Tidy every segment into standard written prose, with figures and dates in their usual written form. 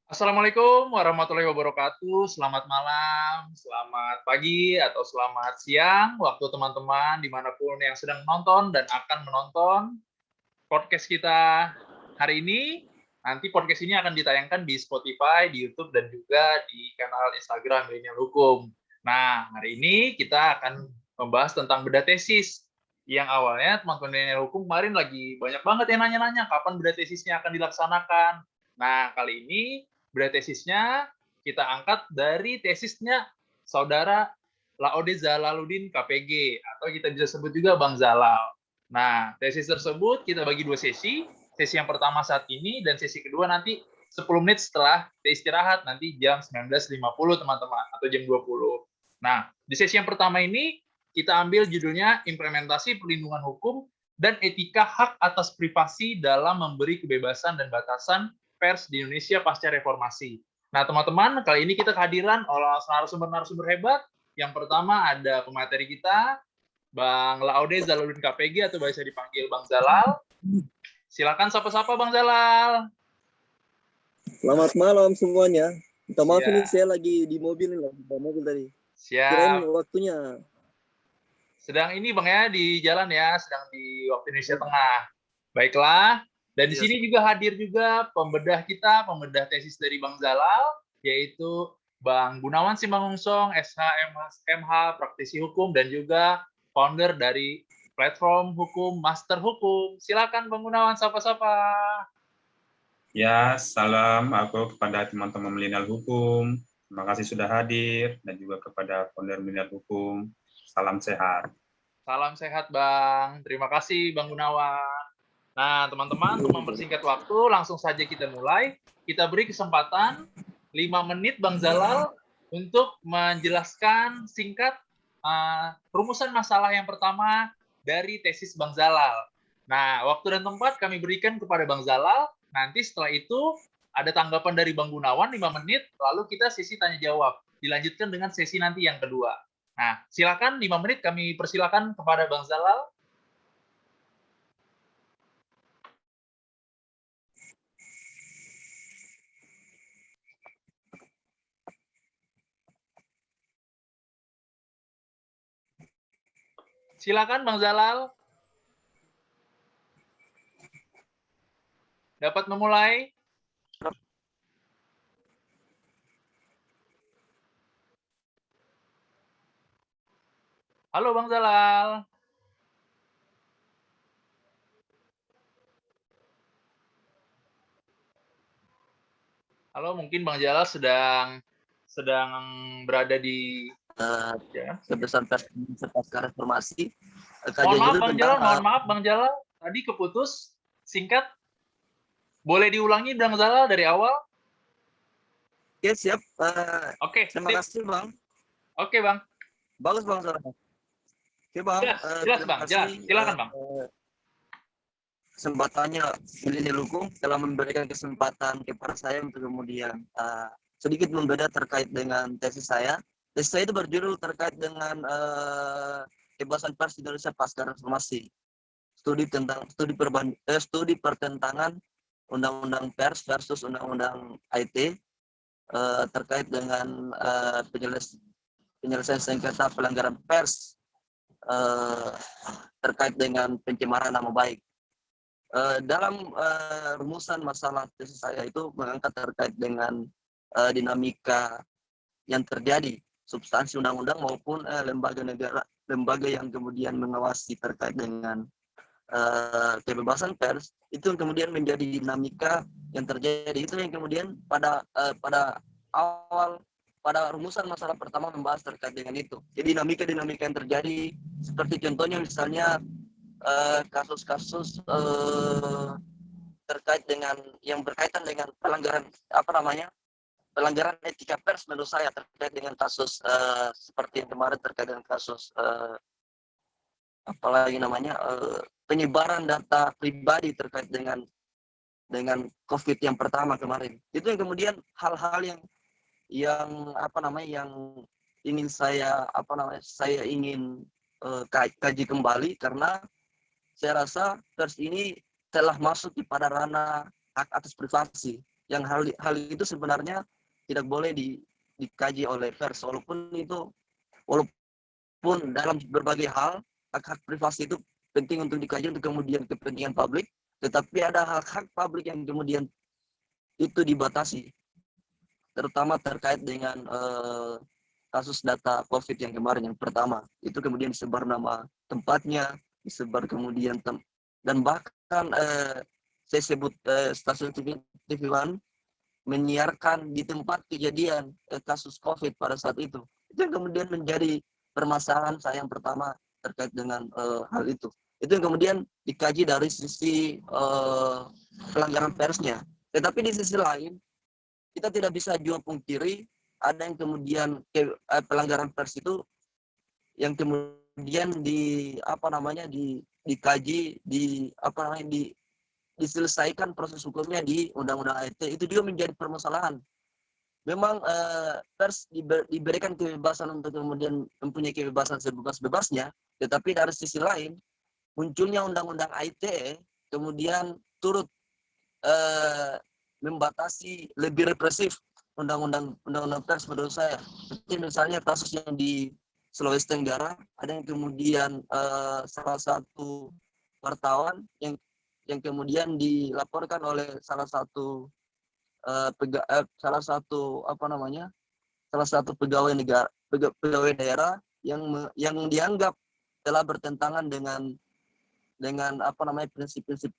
Assalamualaikum warahmatullahi wabarakatuh. Selamat malam, selamat pagi, atau selamat siang, waktu teman-teman dimanapun yang sedang menonton dan akan menonton podcast kita hari ini. Nanti podcast ini akan ditayangkan di Spotify, di YouTube, dan juga di kanal Instagram Milenial Hukum. Nah, hari ini kita akan membahas tentang bedah tesis. Yang awalnya teman-teman Milenial Hukum kemarin lagi banyak banget yang nanya-nanya kapan bedah tesisnya akan dilaksanakan. Nah, kali ini bedah tesisnya kita angkat dari tesisnya saudara Laode Zalaluddin KPG, atau kita bisa sebut juga Bang Zalal. Nah, tesis tersebut kita bagi dua sesi. Sesi yang pertama saat ini dan sesi kedua nanti 10 menit setelah istirahat, nanti jam 19.50 teman-teman, atau jam 20. Nah, di sesi yang pertama ini kita ambil judulnya Implementasi Perlindungan Hukum dan Etika Hak atas Privasi dalam Memberi Kebebasan dan Batasan Pers di Indonesia Pasca Reformasi. Nah, teman-teman, kali ini kita kehadiran oleh narasumber-narasumber hebat. Yang pertama ada pemateri kita, Bang Laode Zalaluddin KPG, atau biasa dipanggil Bang Zalal. Silakan sapa-sapa Bang Zalal. Selamat malam semuanya. Minta maaf Siap. ini saya lagi di mobil nih, di mobil tadi. Kirain Siap. waktunya. Sedang ini Bang ya, di jalan ya, sedang di waktu Indonesia Tengah. Baiklah. Dan di sini juga hadir juga pembedah kita, pembedah tesis dari Bang Zalal, yaitu Bang Gunawan Simangunsong, SH, MH, praktisi hukum, dan juga founder dari platform hukum Master Hukum. Silakan Bang Gunawan, sapa-sapa. Ya, salam aku kepada teman-teman Milenial Hukum. Terima kasih sudah hadir, dan juga kepada founder Milenial Hukum. Salam sehat. Salam sehat, Bang. Terima kasih, Bang Gunawan. Nah, teman-teman, untuk mempersingkat waktu, langsung saja kita mulai. Kita beri kesempatan 5 menit, Bang Zalal, untuk menjelaskan singkat rumusan masalah yang pertama dari tesis Bang Zalal. Nah, waktu dan tempat kami berikan kepada Bang Zalal. Nanti setelah itu ada tanggapan dari Bang Gunawan 5 menit, lalu kita sesi tanya-jawab. Dilanjutkan dengan sesi nanti yang kedua. Nah, silakan 5 menit kami persilakan kepada Bang Zalal. Silakan Bang Zalal. Dapat memulai. Halo Bang Zalal. Halo, mungkin Bang Zalal sedang berada di Kebesaran pers pasca reformasi. Mohon maaf Bang Zalal, tadi keputus singkat. Boleh diulangi Bang Zalal dari awal? Oke, siap. Oke, terima kasih, Bang. Oke, Bang. Bagus, Bang Zalal. Oke, Bang. Jelas, Bang. Jelas. Silakan, Bang. Kesempatannya Milenial Hukum telah memberikan kesempatan kepada saya untuk kemudian sedikit membedah terkait dengan tesis saya. Tesis saya itu berjudul terkait dengan kebebasan pers di Indonesia pasca reformasi. Studi pertentangan Undang-Undang Pers versus Undang-Undang IT terkait dengan penyelesaian sengketa pelanggaran pers terkait dengan pencemaran nama baik. Dalam rumusan masalah tesis saya itu mengangkat terkait dengan dinamika yang terjadi, substansi undang-undang maupun lembaga yang kemudian mengawasi terkait dengan kebebasan pers, itu yang kemudian menjadi dinamika yang terjadi. Itu yang kemudian pada rumusan masalah pertama membahas terkait dengan itu. Jadi dinamika yang terjadi, seperti contohnya misalnya kasus-kasus terkait dengan yang berkaitan dengan pelanggaran etika pers menurut saya terkait dengan kasus seperti yang kemarin terkait dengan kasus penyebaran data pribadi terkait dengan COVID yang pertama kemarin. Itu yang kemudian hal-hal yang ingin saya ingin kaji kembali, karena saya rasa pers ini telah masuk pada ranah hak atas privasi. yang hal itu sebenarnya tidak boleh dikaji oleh pers, walaupun dalam berbagai hal hak privasi itu penting untuk dikaji untuk kemudian kepentingan publik, tetapi ada hak publik yang kemudian itu dibatasi, terutama terkait dengan kasus data COVID yang kemarin yang pertama. Itu kemudian disebar nama tempatnya, disebar kemudian dan bahkan saya sebut stasiun TV One menyiarkan di tempat kejadian kasus COVID pada saat itu. Itu yang kemudian menjadi permasalahan saya yang pertama terkait dengan hal itu. Itu yang kemudian dikaji dari sisi pelanggaran persnya. Tetapi di sisi lain, kita tidak bisa juga pungkiri ada yang kemudian pelanggaran pers itu yang kemudian dikaji, diselesaikan proses hukumnya di Undang-Undang ITE. Itu juga menjadi permasalahan. Memang pers diberikan kebebasan untuk kemudian mempunyai kebebasan sebebas-bebasnya, tetapi dari sisi lain munculnya Undang-Undang ITE kemudian turut membatasi, lebih represif undang-undang pers menurut saya. Seperti misalnya kasus yang di Sulawesi Tenggara, ada yang kemudian salah satu wartawan yang kemudian dilaporkan oleh salah satu pegawai negara, pegawai daerah yang dianggap telah bertentangan dengan prinsip-prinsip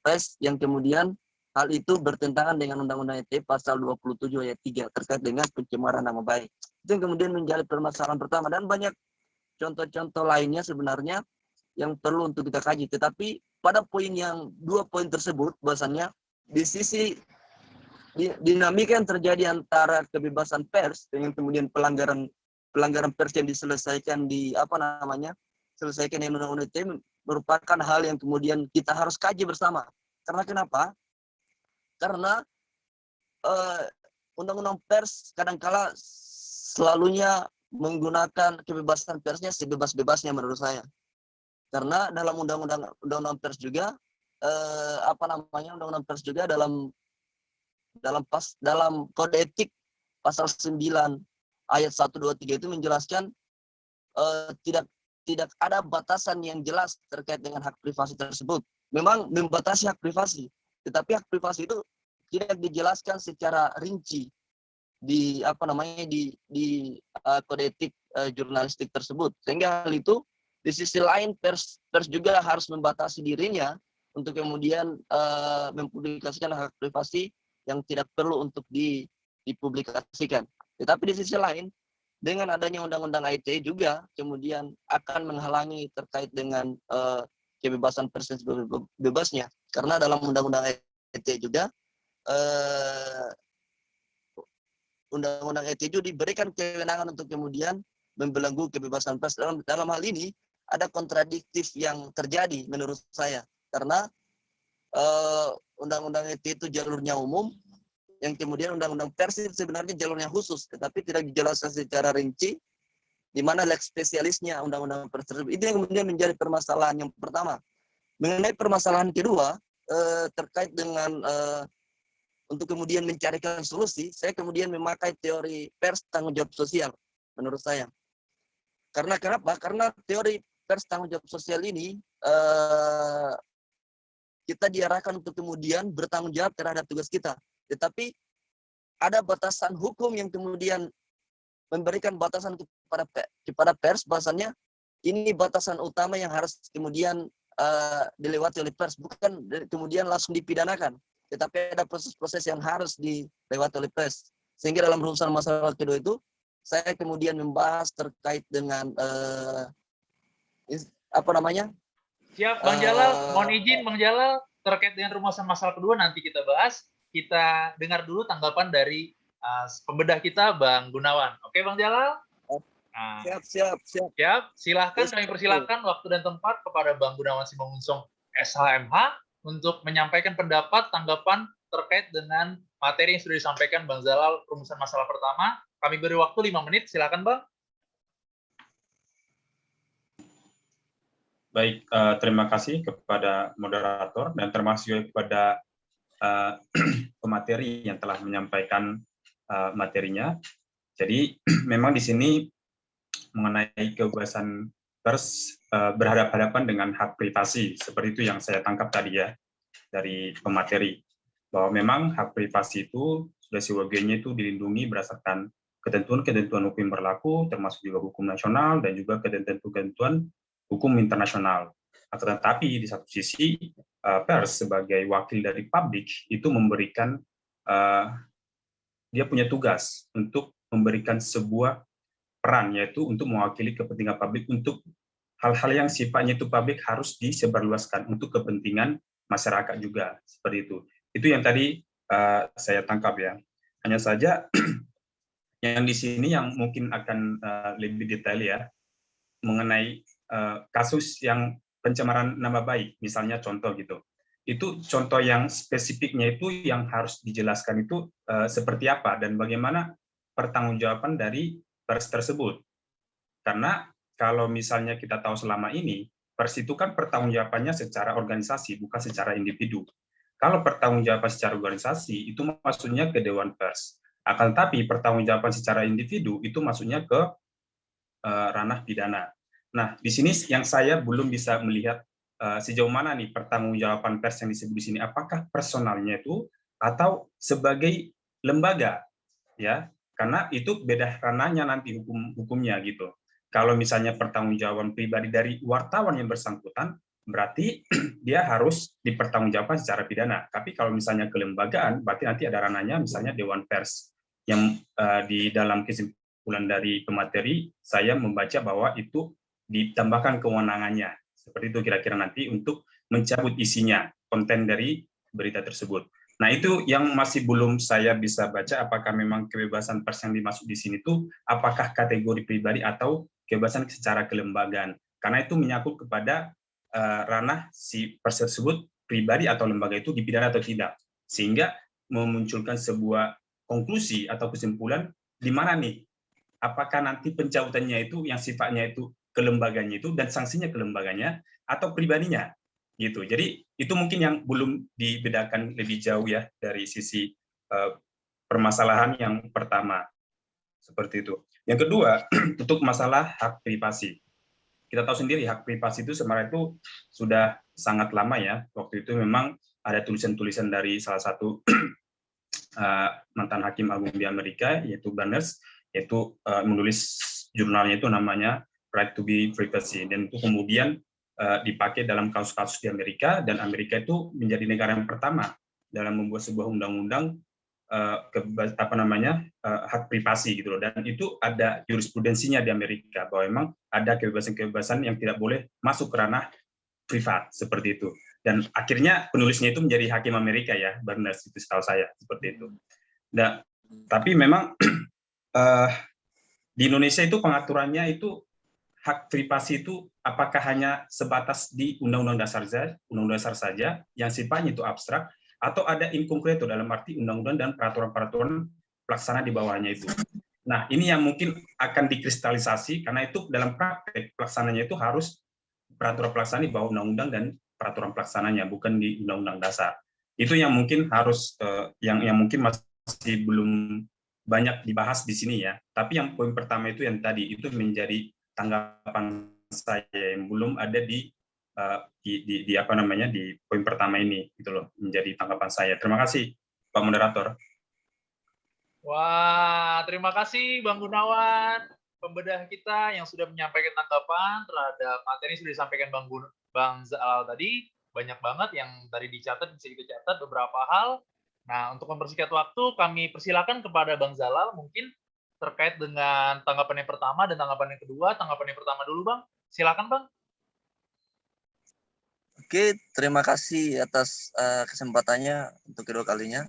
pers, yang kemudian hal itu bertentangan dengan Undang-Undang ITE pasal 27 ayat 3 terkait dengan pencemaran nama baik. Itu yang kemudian menjadi permasalahan pertama, dan banyak contoh-contoh lainnya sebenarnya yang perlu untuk kita kaji. Tetapi pada dua poin tersebut, bahwasannya di sisi dinamika yang terjadi antara kebebasan pers dengan kemudian pelanggaran pers yang diselesaikan selesaikan dengan Undang-Undang ITE merupakan hal yang kemudian kita harus kaji bersama. Karena kenapa? Karena Undang-Undang pers kadangkala selalunya menggunakan kebebasan persnya sebebas-bebasnya menurut saya. Karena dalam undang-undang pers juga undang-undang pers juga dalam kode etik pasal 9 ayat 1, 2, 3 itu menjelaskan tidak ada batasan yang jelas terkait dengan hak privasi tersebut. Memang membatasi hak privasi, tetapi hak privasi itu tidak dijelaskan secara rinci di kode etik jurnalistik tersebut. Sehingga hal itu di sisi lain pers juga harus membatasi dirinya untuk kemudian mempublikasikan hak privasi yang tidak perlu untuk dipublikasikan. Tetapi di sisi lain, dengan adanya Undang-Undang ITE juga kemudian akan menghalangi terkait dengan kebebasan pers bebasnya. Karena dalam Undang-Undang ITE juga Undang-Undang ITE juga diberikan kewenangan untuk kemudian membelenggu kebebasan pers. Dalam hal ini ada kontradiktif yang terjadi menurut saya, karena Undang-Undang ITE itu jalurnya umum, yang kemudian Undang-Undang pers sebenarnya jalurnya khusus, tetapi tidak dijelaskan secara rinci di mana lex spesialisnya Undang-Undang pers tersebut. Itu yang kemudian menjadi permasalahan yang pertama. Mengenai permasalahan kedua, terkait dengan untuk kemudian mencarikan solusi, saya kemudian memakai teori pers tanggung jawab sosial menurut saya. Karena kenapa? Karena teori pers tanggung jawab sosial ini kita diarahkan untuk kemudian bertanggung jawab terhadap tugas kita. Tetapi ada batasan hukum yang kemudian memberikan batasan kepada pers, bahwasannya ini batasan utama yang harus kemudian dilewati oleh pers, bukan kemudian langsung dipidanakan, tetapi ada proses-proses yang harus dilewati oleh pers. Sehingga dalam rumusan masalah kedua itu, saya kemudian membahas terkait dengan Siap, Bang Jalal. Mohon izin, Bang Jalal, terkait dengan rumusan masalah kedua nanti kita bahas. Kita dengar dulu tanggapan dari pembedah kita, Bang Gunawan. Oke, Bang Jalal? Nah, siap. Silahkan, kami persilahkan waktu dan tempat kepada Bang Gunawan Simangunsong, SHMH, untuk menyampaikan pendapat, tanggapan terkait dengan materi yang sudah disampaikan Bang Jalal, rumusan masalah pertama. Kami beri waktu 5 menit, silakan Bang. Baik, terima kasih kepada moderator dan termasuk kepada pemateri yang telah menyampaikan materinya. Jadi memang di sini mengenai kebebasan pers berhadapan-hadapan dengan hak privasi, seperti itu yang saya tangkap tadi ya dari pemateri, bahwa memang hak privasi itu sudah sewajarnya itu dilindungi berdasarkan ketentuan-ketentuan hukum yang berlaku, termasuk juga hukum nasional dan juga ketentuan-ketentuan hukum internasional. Akan tetapi di satu sisi pers sebagai wakil dari publik itu memberikan dia punya tugas untuk memberikan sebuah peran, yaitu untuk mewakili kepentingan publik untuk hal-hal yang sifatnya itu publik harus disebarluaskan untuk kepentingan masyarakat juga, seperti itu. Itu yang tadi saya tangkap ya. Hanya saja yang di sini yang mungkin akan lebih detail ya, mengenai kasus yang pencemaran nama baik, misalnya contoh gitu. Itu contoh yang spesifiknya itu yang harus dijelaskan itu seperti apa dan bagaimana pertanggungjawaban dari pers tersebut. Karena kalau misalnya kita tahu selama ini, pers itu kan pertanggungjawabannya secara organisasi, bukan secara individu. Kalau pertanggungjawaban secara organisasi, itu maksudnya ke Dewan Pers. Akan tetapi pertanggungjawaban secara individu, itu maksudnya ke ranah pidana. Nah, di sini yang saya belum bisa melihat sejauh mana nih pertanggungjawaban pers yang disebut di sini. Apakah personalnya itu atau sebagai lembaga, ya? Karena itu beda ranahnya nanti hukumnya gitu. Kalau misalnya pertanggungjawaban pribadi dari wartawan yang bersangkutan, berarti dia harus dipertanggungjawabkan secara pidana. Tapi kalau misalnya kelembagaan, berarti nanti ada ranahnya misalnya Dewan Pers yang di dalam kesimpulan dari pemateri saya membaca bahwa itu ditambahkan kewenangannya. Seperti itu kira-kira nanti untuk mencabut isinya, konten dari berita tersebut. Nah, itu yang masih belum saya bisa baca, apakah memang kebebasan pers yang dimaksud di sini itu apakah kategori pribadi atau kebebasan secara kelembagaan. Karena itu menyangkut kepada ranah si pers tersebut pribadi atau lembaga itu dipidana atau tidak. Sehingga memunculkan sebuah konklusi atau kesimpulan di mana nih apakah nanti pencabutannya itu yang sifatnya itu kelembaganya itu dan sanksinya kelembaganya atau pribadinya gitu. Jadi itu mungkin yang belum dibedakan lebih jauh ya dari sisi permasalahan yang pertama seperti itu. Yang kedua untuk masalah hak privasi. Kita tahu sendiri hak privasi itu sebenarnya itu sudah sangat lama ya. Waktu itu memang ada tulisan-tulisan dari salah satu mantan hakim agung di Amerika yaitu Barnes, yaitu menulis jurnalnya itu namanya Right to be Privacy, dan itu kemudian dipakai dalam kasus-kasus di Amerika, dan Amerika itu menjadi negara yang pertama dalam membuat sebuah undang-undang hak privasi gitu loh, dan itu ada jurisprudensinya di Amerika bahwa memang ada kebebasan-kebebasan yang tidak boleh masuk ke ranah privat seperti itu, dan akhirnya penulisnya itu menjadi hakim Amerika ya, Barnes, itu setahu saya seperti itu. Nah, tapi memang di Indonesia itu pengaturannya itu hak privasi itu apakah hanya sebatas di Undang-Undang Dasar saja yang sifatnya itu abstrak, atau ada in concreto dalam arti undang-undang dan peraturan-peraturan pelaksana di bawahnya itu. Nah, ini yang mungkin akan dikristalisasi karena itu dalam praktek pelaksananya itu harus peraturan pelaksana di bawah undang-undang dan peraturan pelaksananya, bukan di Undang-Undang Dasar. Itu yang mungkin harus yang mungkin masih belum banyak dibahas di sini ya. Tapi yang poin pertama itu yang tadi itu menjadi tanggapan saya yang belum ada di apa namanya di poin pertama ini gitu loh, menjadi tanggapan saya. Terima kasih Pak Moderator. Wah, terima kasih Bang Gunawan, pembedah kita yang sudah menyampaikan tanggapan terhadap materi yang sudah disampaikan Bang Zalal tadi. Banyak banget yang tadi dicatat, bisa kita catat beberapa hal. Nah, untuk mempersingkat waktu, kami persilakan kepada Bang Zalal mungkin terkait dengan tanggapan yang pertama dan tanggapan yang kedua. Tanggapan yang pertama dulu, Bang. Silakan, Bang. Oke, terima kasih atas kesempatannya untuk kedua kalinya.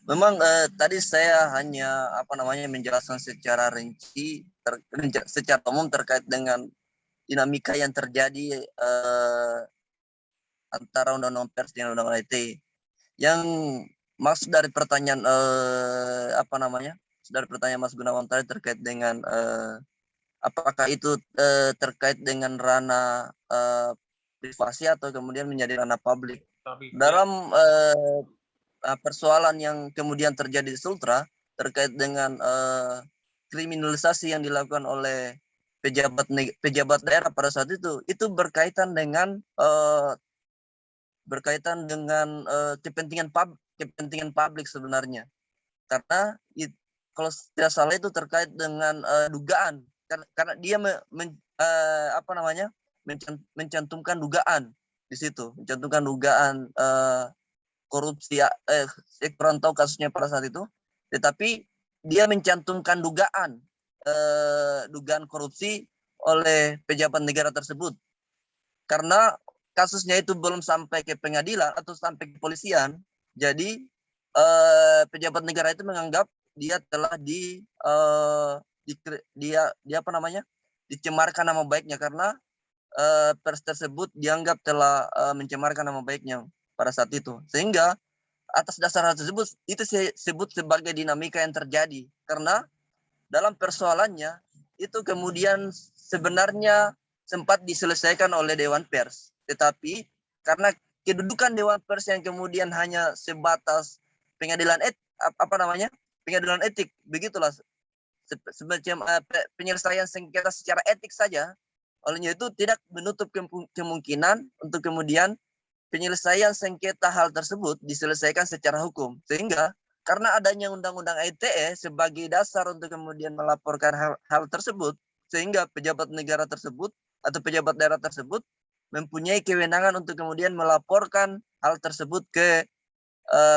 Memang tadi saya hanya menjelaskan secara rinci, secara umum terkait dengan dinamika yang terjadi antara undang-undang pers dan undang-undang IT. Yang maksud dari pertanyaan dari pertanyaan Mas Gunawan tadi terkait dengan apakah itu terkait dengan ranah privasi atau kemudian menjadi ranah publik. Tapi Dalam persoalan yang kemudian terjadi di Sultra terkait dengan kriminalisasi yang dilakukan oleh pejabat daerah pada saat itu berkaitan dengan kepentingan publik sebenarnya, karena kalau tidak salah itu terkait dengan dugaan, karena dia mencantumkan dugaan di situ, mencantumkan dugaan korupsi, kurang tahu kasusnya pada saat itu, tetapi dia mencantumkan dugaan korupsi oleh pejabat negara tersebut, karena kasusnya itu belum sampai ke pengadilan atau sampai ke kepolisian. Jadi pejabat negara itu menganggap dia telah dicemarkan nama baiknya, karena pers tersebut dianggap telah mencemarkan nama baiknya pada saat itu. Sehingga atas dasar hal tersebut itu saya sebut sebagai dinamika yang terjadi, karena dalam persoalannya itu kemudian sebenarnya sempat diselesaikan oleh Dewan Pers, tetapi karena kedudukan Dewan Pers yang kemudian hanya sebatas pengadilan etik, begitulah, semacam penyelesaian sengketa secara etik saja, olehnya itu tidak menutup kemungkinan untuk kemudian penyelesaian sengketa hal tersebut diselesaikan secara hukum. Sehingga karena adanya undang-undang ITE sebagai dasar untuk kemudian melaporkan hal tersebut, sehingga pejabat negara tersebut atau pejabat daerah tersebut mempunyai kewenangan untuk kemudian melaporkan hal tersebut ke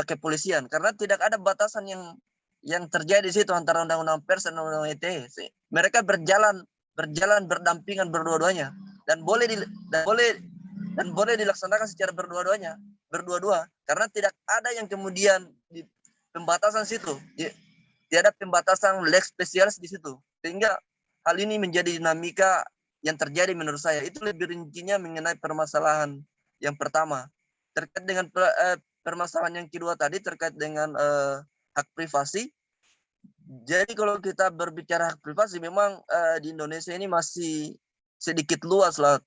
kepolisian, karena tidak ada batasan yang terjadi di situ antara undang-undang pers dan undang-undang ITE. Mereka berjalan berdampingan berdua-duanya, dan boleh dilaksanakan secara berdua-dua, karena tidak ada yang kemudian di pembatasan situ, tidak ada pembatasan lex spesialis di situ. Sehingga hal ini menjadi dinamika yang terjadi menurut saya. Itu lebih rincinya mengenai permasalahan yang pertama. Terkait dengan permasalahan yang kedua tadi terkait dengan hak privasi. Jadi kalau kita berbicara hak privasi, memang di Indonesia ini masih sedikit luas lah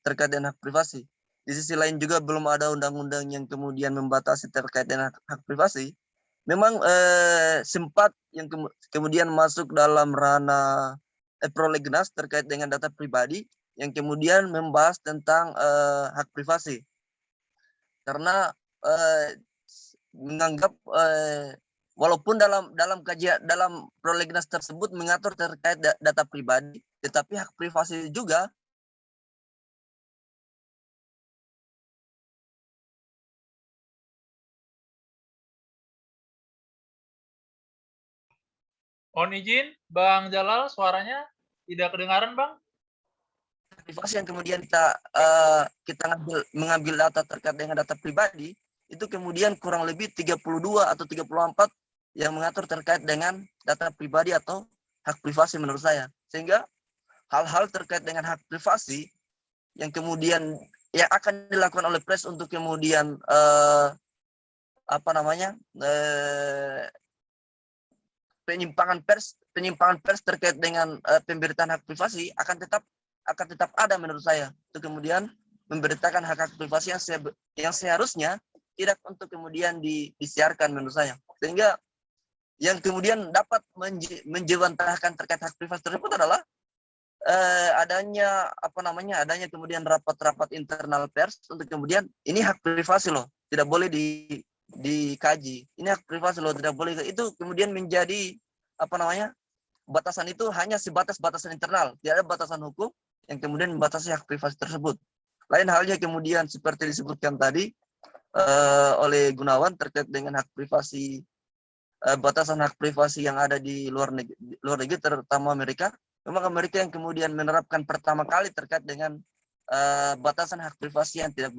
terkait dengan hak privasi. Di sisi lain juga belum ada undang-undang yang kemudian membatasi terkait dengan hak privasi. Memang sempat yang kemudian masuk dalam ranah prolegnas terkait dengan data pribadi yang kemudian membahas tentang hak privasi, karena menganggap walaupun dalam prolegnas tersebut mengatur terkait data pribadi, tetapi hak privasi juga mohon izin, Bang Jalal, suaranya tidak kedengaran, Bang. privasi yang kemudian kita mengambil data terkait dengan data pribadi, itu kemudian kurang lebih 32 atau 34 yang mengatur terkait dengan data pribadi atau hak privasi menurut saya. Sehingga hal-hal terkait dengan hak privasi yang kemudian yang akan dilakukan oleh pers untuk kemudian penyimpangan pers terkait dengan pemberitaan hak privasi akan tetap ada menurut saya, untuk kemudian memberitakan hak privasi yang seharusnya tidak untuk kemudian disiarkan menurut saya. Sehingga yang kemudian dapat menjewantahkan terkait hak privasi tersebut adalah adanya kemudian rapat-rapat internal pers untuk kemudian ini hak privasi loh, tidak boleh dikaji. Ini hak privasi loh, tidak boleh. Itu kemudian menjadi batasan itu hanya sebatas batasan internal, tidak ada batasan hukum yang kemudian membatasi hak privasi tersebut. Lain halnya kemudian seperti disebutkan tadi oleh Gunawan terkait dengan hak privasi, batasan hak privasi yang ada di luar negeri terutama Amerika. Memang Amerika yang kemudian menerapkan pertama kali terkait dengan batasan hak privasi yang tidak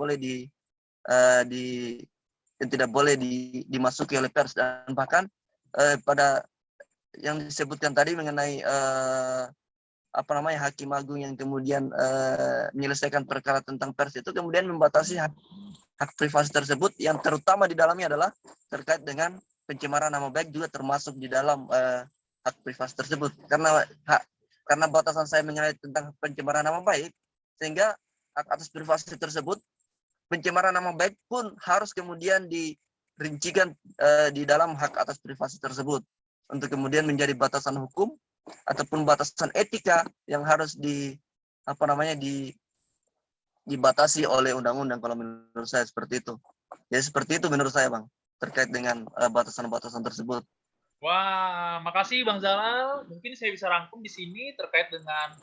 boleh dimasuki oleh pers, dan bahkan pada yang disebutkan tadi mengenai Hakim Agung yang kemudian menyelesaikan perkara tentang pers itu kemudian membatasi hak privasi tersebut, yang terutama di dalamnya adalah terkait dengan pencemaran nama baik juga termasuk di dalam hak privasi tersebut. Karena batasan saya mengenai tentang pencemaran nama baik, sehingga hak atas privasi tersebut pencemaran nama baik pun harus kemudian dirincikan di dalam hak atas privasi tersebut untuk kemudian menjadi batasan hukum ataupun batasan etika yang harus dibatasi oleh undang-undang. Kalau menurut saya seperti itu. Ya seperti itu menurut saya, Bang, terkait dengan batasan-batasan tersebut. Wah, makasih Bang Zalal. Mungkin saya bisa rangkum di sini terkait dengan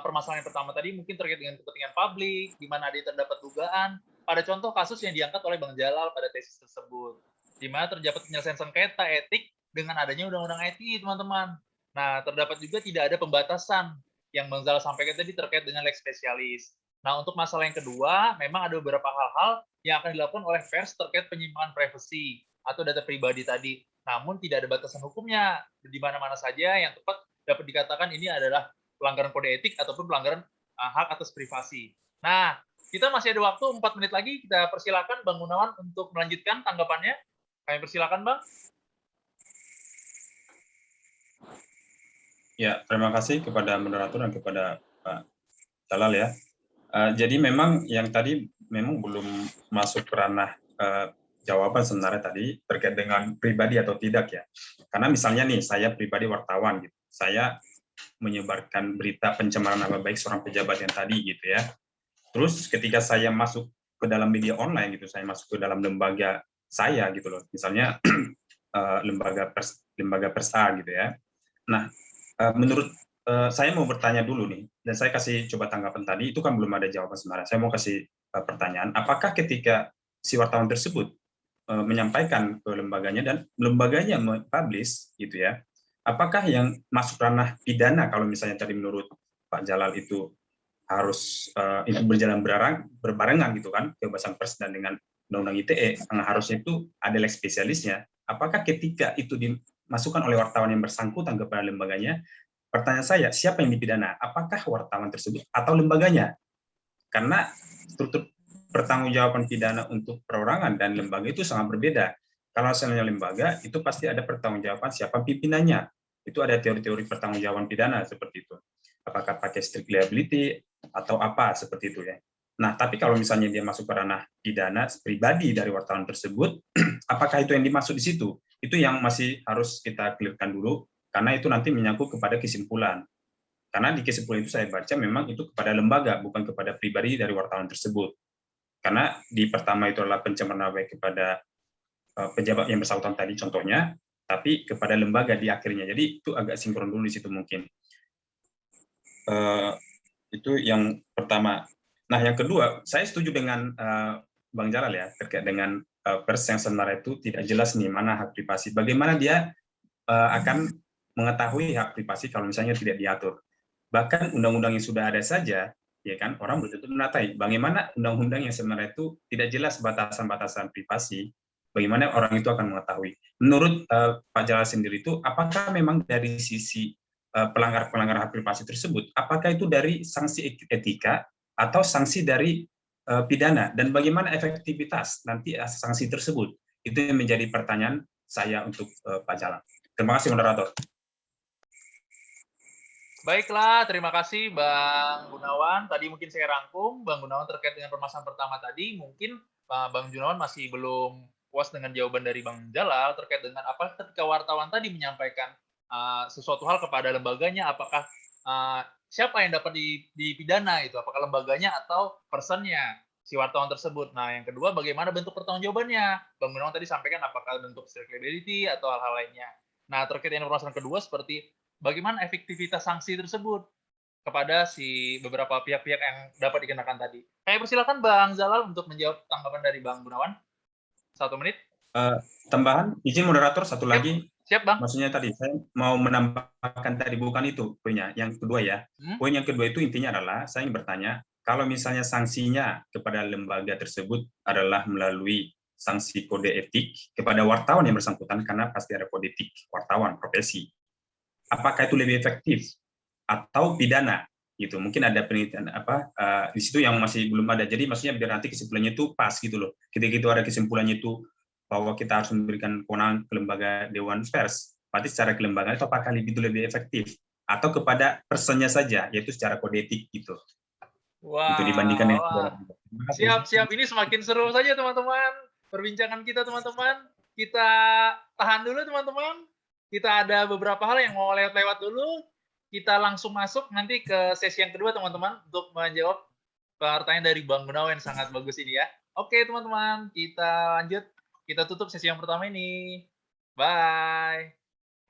permasalahan yang pertama tadi, mungkin terkait dengan kepentingan publik, di mana ada terdapat dugaan pada contoh kasus yang diangkat oleh Bang Jalal pada tesis tersebut, di mana terdapat penyelesaian sengketa etik dengan adanya undang-undang IT, teman-teman. Nah, terdapat juga tidak ada pembatasan yang Bang Zalal sampaikan tadi terkait dengan lex spesialis. Nah, untuk masalah yang kedua, memang ada beberapa hal-hal yang akan dilakukan oleh pers terkait penyimpangan privasi atau data pribadi tadi. Namun tidak ada batasan hukumnya, di mana-mana saja yang tepat dapat dikatakan ini adalah pelanggaran kode etik ataupun pelanggaran hak atas privasi. Nah, kita masih ada waktu 4 menit lagi. Kita persilakan Bang Gunawan untuk melanjutkan tanggapannya. Kami persilakan, Bang. Ya, terima kasih kepada moderator dan kepada Pak Jalal ya. Jadi memang yang tadi memang belum masuk ke ranah jawaban sebenarnya tadi terkait dengan pribadi atau tidak ya. Karena misalnya nih, saya pribadi wartawan gitu. Saya menyebarkan berita pencemaran nama baik seorang pejabat yang tadi gitu ya. Terus ketika saya masuk ke dalam media online gitu, saya masuk ke dalam lembaga saya gitu loh. Misalnya lembaga pers A gitu ya. Nah, menurut saya mau bertanya dulu nih, dan saya kasih coba tanggapan tadi, itu kan belum ada jawaban sebenarnya. Saya mau kasih pertanyaan, apakah ketika si wartawan tersebut menyampaikan ke lembaganya dan lembaganya mempublish gitu ya, apakah yang masuk ranah pidana kalau misalnya tadi menurut Pak Jalal itu harus itu berjalan berbarengan gitu kan, kebebasan pers dan dengan undang-undang ITE, yang harusnya itu ada lex spesialisnya. Apakah ketika itu dimasukkan oleh wartawan yang bersangkutan kepada lembaganya, pertanyaan saya, siapa yang dipidana? Apakah wartawan tersebut atau lembaganya? Karena struktur pertanggungjawaban pidana untuk perorangan dan lembaga itu sangat berbeda. Kalau misalnya lembaga, itu pasti ada pertanggungjawaban siapa pimpinannya. Itu ada teori-teori pertanggungjawaban pidana seperti itu. Apakah pakai strict liability atau apa seperti itu ya. Nah, tapi kalau misalnya dia masuk ke ranah pidana pribadi dari wartawan tersebut, apakah itu yang dimaksud di situ? Itu yang masih harus kita clearkan dulu, karena itu nanti menyangkut kepada kesimpulan. Karena di kesimpulan itu saya baca memang itu kepada lembaga, bukan kepada pribadi dari wartawan tersebut. Karena di pertama itu adalah pencemaran nama baik kepada pejabat yang bersangkutan tadi contohnya, tapi kepada lembaga di akhirnya. Jadi itu agak sinkron dulu di situ mungkin. Itu yang pertama. Nah, yang kedua, saya setuju dengan Bang Jalal ya, terkait dengan pers yang sebenarnya itu tidak jelas nih mana hak privasi. Bagaimana dia akan mengetahui hak privasi kalau misalnya tidak diatur. Bahkan undang-undang yang sudah ada saja, ya kan, orang belum tentu menatai. Bagaimana undang-undang yang sebenarnya itu tidak jelas batasan-batasan privasi, bagaimana orang itu akan mengetahui. Menurut Pak Jalal sendiri itu, apakah memang dari sisi pelanggar-pelanggar hak privasi tersebut, apakah itu dari sanksi etika atau sanksi dari pidana, dan bagaimana efektivitas nanti sanksi tersebut? Itu yang menjadi pertanyaan saya untuk Pak Jalal. Terima kasih, moderator. Baiklah, terima kasih Bang Gunawan. Tadi mungkin saya rangkum, Bang Gunawan terkait dengan permasalahan pertama tadi, mungkin Bang Gunawan masih belum puas dengan jawaban dari Bang Jalal terkait dengan apa ketika wartawan tadi menyampaikan sesuatu hal kepada lembaganya, apakah siapa yang dapat dipidana itu, apakah lembaganya atau personnya si wartawan tersebut. Nah, yang kedua, bagaimana bentuk pertanggungjawabannya? Bang Gunawan tadi sampaikan apakah bentuk strict liability atau hal-hal lainnya. Nah, terkait dengan permasalahan kedua seperti bagaimana efektivitas sanksi tersebut kepada si beberapa pihak-pihak yang dapat dikenakan tadi. Saya persilakan Bang Zalal untuk menjawab tanggapan dari Bang Gunawan. 1 menit. Tambahan, izin moderator satu lagi. Siap, Bang. Maksudnya tadi, saya mau menambahkan tadi, bukan itu poinnya. Yang kedua ya. Poin yang kedua itu intinya adalah, saya ingin bertanya, kalau misalnya sanksinya kepada lembaga tersebut adalah melalui sanksi kode etik kepada wartawan yang bersangkutan, karena pasti ada kode etik wartawan, profesi. Apakah itu lebih efektif atau pidana gitu? Mungkin ada penelitian di situ yang masih belum ada. Jadi maksudnya biar nanti kesimpulannya itu pas gitu loh. Ketika itu ada kesimpulannya itu bahwa kita harus memberikan kewenangan ke lembaga Dewan Pers, berarti secara kelembagaan itu apakah itu lebih efektif atau kepada personnya saja, yaitu secara kode etik gitu. Wah, Untuk dibandingkan dengan wah. Terima kasih. Siap. Ini semakin seru saja, teman-teman. Perbincangan kita, teman-teman. Kita tahan dulu, teman-teman. Kita ada beberapa hal yang mau lewat-lewat dulu. Kita langsung masuk nanti ke sesi yang kedua, teman-teman, untuk menjawab pertanyaan dari Bang Gunawan yang sangat bagus ini ya. Oke, teman-teman. Kita lanjut. Kita tutup sesi yang pertama ini. Bye.